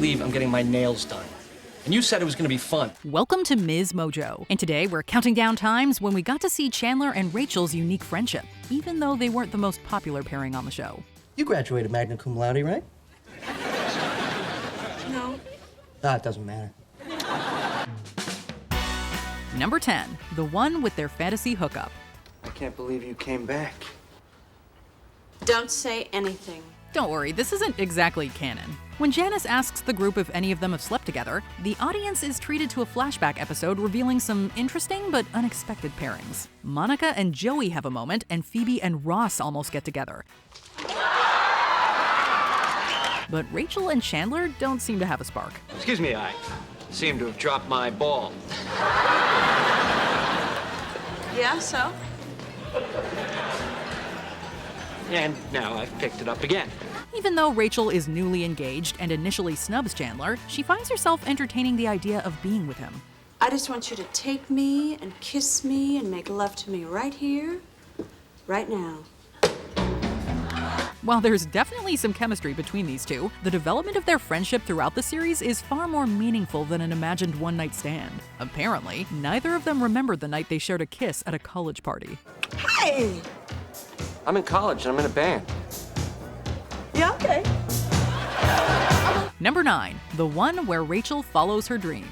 believe I'm getting my nails done. And you said it was going to be fun. Welcome to MsMojo. And today we're counting down times when we got to see Chandler and Rachel's unique friendship, even though they weren't the most popular pairing on the show. You graduated magna cum laude, right? No. Ah, it doesn't matter. Number 10, the one with their fantasy hookup. I can't believe you came back. Don't say anything. Don't worry, this isn't exactly canon. When Janice asks the group if any of them have slept together, the audience is treated to a flashback episode revealing some interesting but unexpected pairings. Monica and Joey have a moment, and Phoebe and Ross almost get together. But Rachel and Chandler don't seem to have a spark. Excuse me, I seem to have dropped my ball. Yeah, so? And now I've picked it up again. Even though Rachel is newly engaged and initially snubs Chandler, she finds herself entertaining the idea of being with him. I just want you to take me and kiss me and make love to me right here, right now. While there's definitely some chemistry between these two, the development of their friendship throughout the series is far more meaningful than an imagined one-night stand. Apparently, neither of them remembered the night they shared a kiss at a college party. Hey! I'm in college and I'm in a band. Yeah, okay. Number 9, the one where Rachel follows her dream.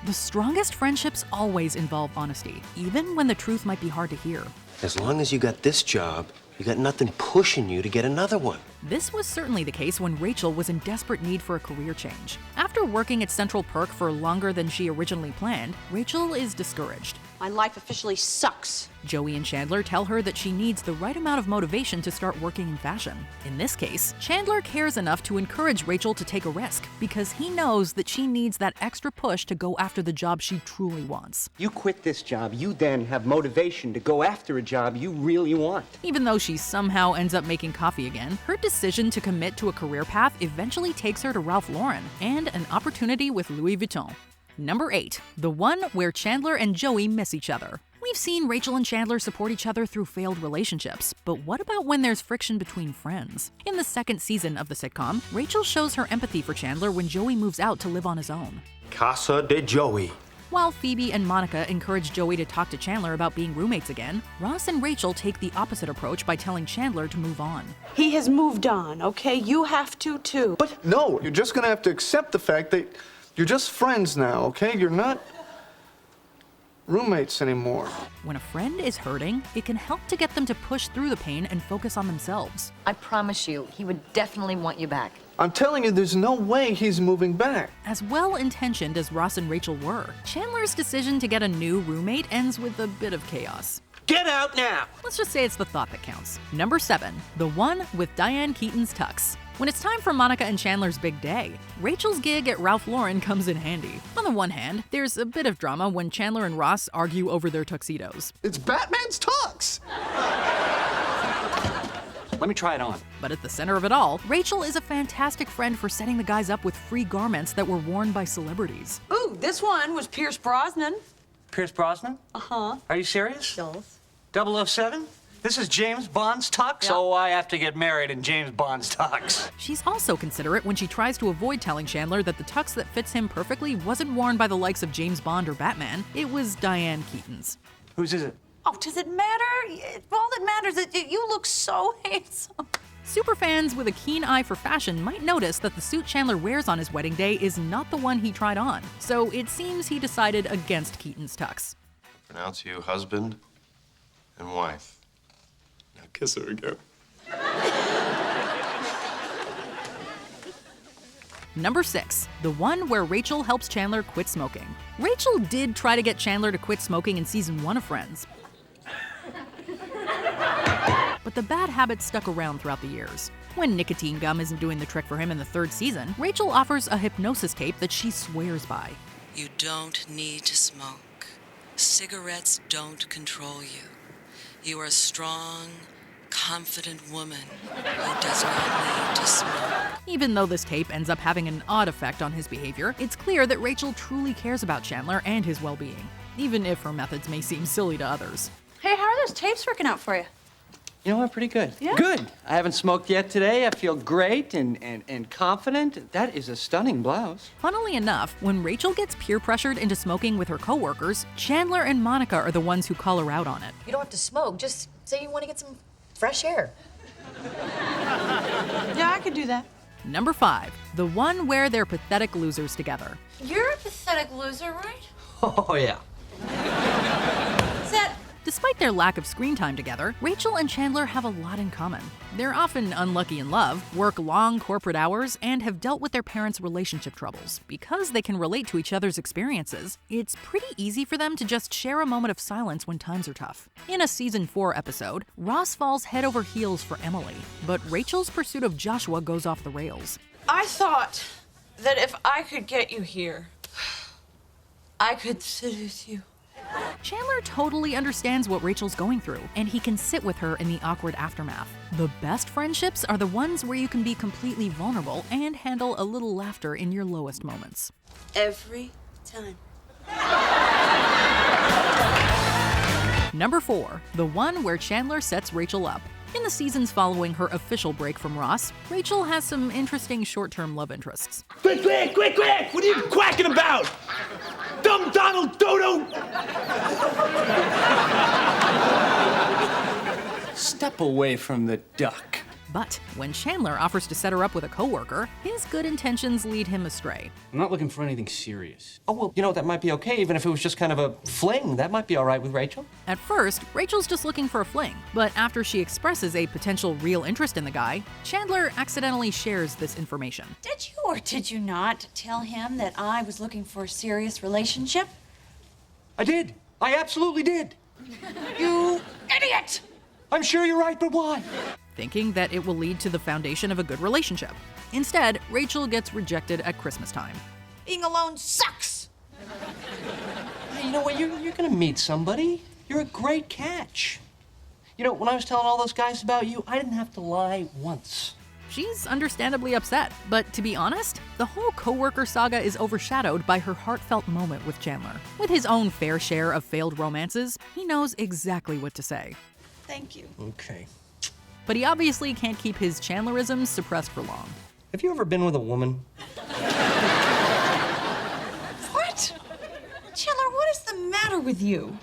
The strongest friendships always involve honesty, even when the truth might be hard to hear. As long as you got this job, you got nothing pushing you to get another one. This was certainly the case when Rachel was in desperate need for a career change. After working at Central Perk for longer than she originally planned, Rachel is discouraged. My life officially sucks. Joey and Chandler tell her that she needs the right amount of motivation to start working in fashion. In this case, Chandler cares enough to encourage Rachel to take a risk because he knows that she needs that extra push to go after the job she truly wants. You quit this job, you then have motivation to go after a job you really want. Even though she somehow ends up making coffee again, her decision to commit to a career path eventually takes her to Ralph Lauren and an opportunity with Louis Vuitton. Number 8, the one where Chandler and Joey miss each other. We've seen Rachel and Chandler support each other through failed relationships, but what about when there's friction between friends? In the second season of the sitcom, Rachel shows her empathy for Chandler when Joey moves out to live on his own. Casa de Joey. While Phoebe and Monica encourage Joey to talk to Chandler about being roommates again, Ross and Rachel take the opposite approach by telling Chandler to move on. He has moved on, okay? You have to, too. But no, you're just gonna have to accept the fact that you're just friends now, okay? You're not roommates anymore. When a friend is hurting, it can help to get them to push through the pain and focus on themselves. I promise you, he would definitely want you back. I'm telling you, there's no way he's moving back. As well-intentioned as Ross and Rachel were, Chandler's decision to get a new roommate ends with a bit of chaos. Get out now! Let's just say it's the thought that counts. Number 7, the one with Diane Keaton's tux. When it's time for Monica and Chandler's big day, Rachel's gig at Ralph Lauren comes in handy. On the one hand, there's a bit of drama when Chandler and Ross argue over their tuxedos. It's Batman's tux! Let me try it on. But at the center of it all, Rachel is a fantastic friend for setting the guys up with free garments that were worn by celebrities. Ooh, this one was Pierce Brosnan. Pierce Brosnan? Uh-huh. Are you serious? Yes. 007? This is James Bond's tux? Yeah. Oh, I have to get married in James Bond's tux. She's also considerate when she tries to avoid telling Chandler that the tux that fits him perfectly wasn't worn by the likes of James Bond or Batman. It was Diane Keaton's. Whose is it? Oh, does it matter? All that matters is that you look so handsome. Superfans with a keen eye for fashion might notice that the suit Chandler wears on his wedding day is not the one he tried on, so it seems he decided against Keaton's tux. Pronounce you husband and wife. Now kiss her again. Number 6, the one where Rachel helps Chandler quit smoking. Rachel did try to get Chandler to quit smoking in season 1 of Friends, but the bad habit stuck around throughout the years. When nicotine gum isn't doing the trick for him in the 3rd season, Rachel offers a hypnosis tape that she swears by. You don't need to smoke. Cigarettes don't control you. You are a strong, confident woman who does not need to smoke. Even though this tape ends up having an odd effect on his behavior, it's clear that Rachel truly cares about Chandler and his well-being, even if her methods may seem silly to others. Hey, how are those tapes working out for you? You know what? Pretty good. Yeah? Good. I haven't smoked yet today. I feel great and confident. That is a stunning blouse. Funnily enough, when Rachel gets peer pressured into smoking with her coworkers, Chandler and Monica are the ones who call her out on it. You don't have to smoke. Just say you want to get some fresh air. Yeah, I could do that. Number 5, the one where they're pathetic losers together. You're a pathetic loser, right? Oh, yeah. Set. Despite their lack of screen time together, Rachel and Chandler have a lot in common. They're often unlucky in love, work long corporate hours, and have dealt with their parents' relationship troubles. Because they can relate to each other's experiences, it's pretty easy for them to just share a moment of silence when times are tough. In a season 4 episode, Ross falls head over heels for Emily, but Rachel's pursuit of Joshua goes off the rails. I thought that if I could get you here, I could seduce you. Chandler totally understands what Rachel's going through, and he can sit with her in the awkward aftermath. The best friendships are the ones where you can be completely vulnerable and handle a little laughter in your lowest moments. Every time. Number 4, the one where Chandler sets Rachel up. In the seasons following her official break from Ross, Rachel has some interesting short-term love interests. Quick! What are you quacking about? Dumb Donald Dodo! Step away from the duck. But when Chandler offers to set her up with a coworker, his good intentions lead him astray. I'm not looking for anything serious. Oh, well, you know, that might be okay, even if it was just kind of a fling. That might be all right with Rachel. At first, Rachel's just looking for a fling, but after she expresses a potential real interest in the guy, Chandler accidentally shares this information. Did you or did you not tell him that I was looking for a serious relationship? I did. I absolutely did. You idiot! I'm sure you're right, but why? Thinking that it will lead to the foundation of a good relationship. Instead, Rachel gets rejected at Christmas time. Being alone sucks! Hey, you know what? You're gonna meet somebody. You're a great catch. You know, when I was telling all those guys about you, I didn't have to lie once. She's understandably upset, but to be honest, the whole coworker saga is overshadowed by her heartfelt moment with Chandler. With his own fair share of failed romances, he knows exactly what to say. Thank you. Okay. But he obviously can't keep his Chandlerisms suppressed for long. Have you ever been with a woman? What? Chandler, what is the matter with you?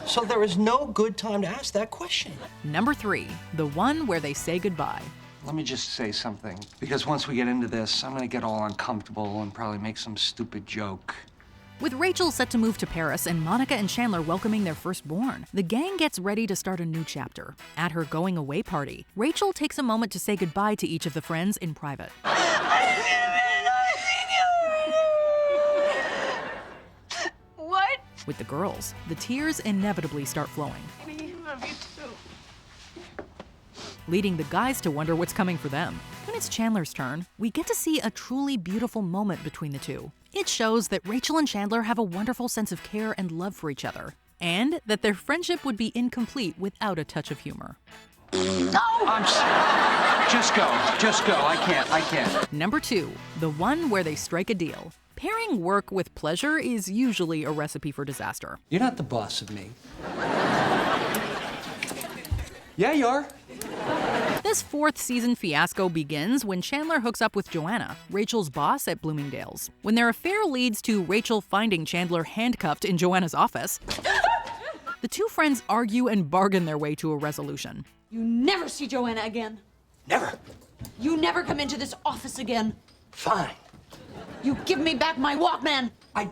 So there is no good time to ask that question. Number 3, the one where they say goodbye. Let me just say something, because once we get into this, I'm gonna get all uncomfortable and probably make some stupid joke. With Rachel set to move to Paris and Monica and Chandler welcoming their firstborn, the gang gets ready to start a new chapter. At her going away party, Rachel takes a moment to say goodbye to each of the friends in private. What? With the girls, the tears inevitably start flowing, We love you too. leading the guys to wonder what's coming for them. When it's Chandler's turn, we get to see a truly beautiful moment between the two. It shows that Rachel and Chandler have a wonderful sense of care and love for each other, and that their friendship would be incomplete without a touch of humor. Just go. I can't. Number 2, the one where they strike a deal. Pairing work with pleasure is usually a recipe for disaster. You're not the boss of me. Yeah, you are. This 4th season fiasco begins when Chandler hooks up with Joanna, Rachel's boss at Bloomingdale's. When their affair leads to Rachel finding Chandler handcuffed in Joanna's office, the two friends argue and bargain their way to a resolution. You never see Joanna again. Never. You never come into this office again. Fine. You give me back my Walkman. I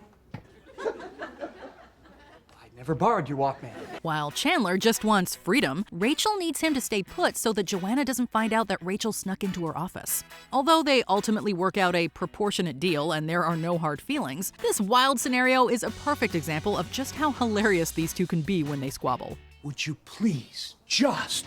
never borrowed your Walkman. While Chandler just wants freedom, Rachel needs him to stay put so that Joanna doesn't find out that Rachel snuck into her office. Although they ultimately work out a proportionate deal and there are no hard feelings, this wild scenario is a perfect example of just how hilarious these two can be when they squabble. Would you please just...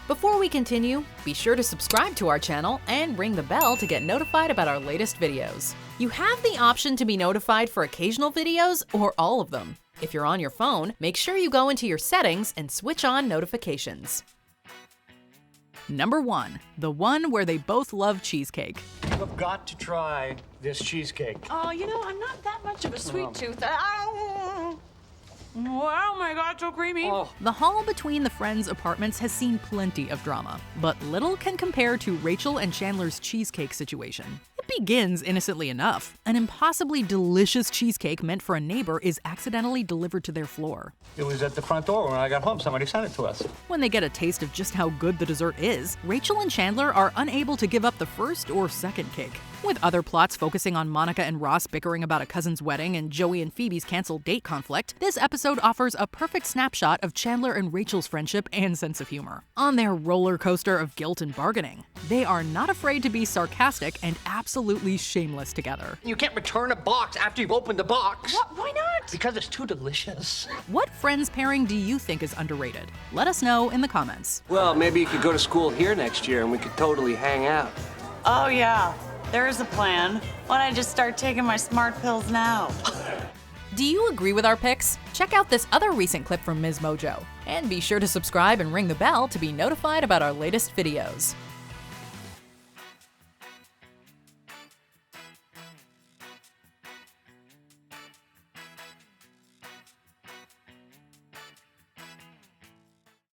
Before we continue, be sure to subscribe to our channel and ring the bell to get notified about our latest videos. You have the option to be notified for occasional videos or all of them. If you're on your phone, make sure you go into your settings and switch on notifications. Number 1, the one where they both love cheesecake. You've got to try this cheesecake. Oh, you know, I'm not that much of a sweet tooth. Oh my god, so creamy. The hall between the friends' apartments has seen plenty of drama, but little can compare to Rachel and Chandler's cheesecake situation. It begins innocently enough. An impossibly delicious cheesecake meant for a neighbor is accidentally delivered to their floor. It was at the front door when I got home. Somebody sent it to us. When they get a taste of just how good the dessert is, Rachel and Chandler are unable to give up the first or second cake. With other plots focusing on Monica and Ross bickering about a cousin's wedding and Joey and Phoebe's canceled date conflict, this episode offers a perfect snapshot of Chandler and Rachel's friendship and sense of humor. On their roller coaster of guilt and bargaining, they are not afraid to be sarcastic and absolutely shameless together. You can't return a box after you've opened the box. What? Why not? Because it's too delicious. What Friends pairing do you think is underrated? Let us know in the comments. Well, maybe you could go to school here next year and we could totally hang out. Oh, yeah. There is a plan. Why don't I just start taking my smart pills now? Do you agree with our picks? Check out this other recent clip from MsMojo. And be sure to subscribe and ring the bell to be notified about our latest videos.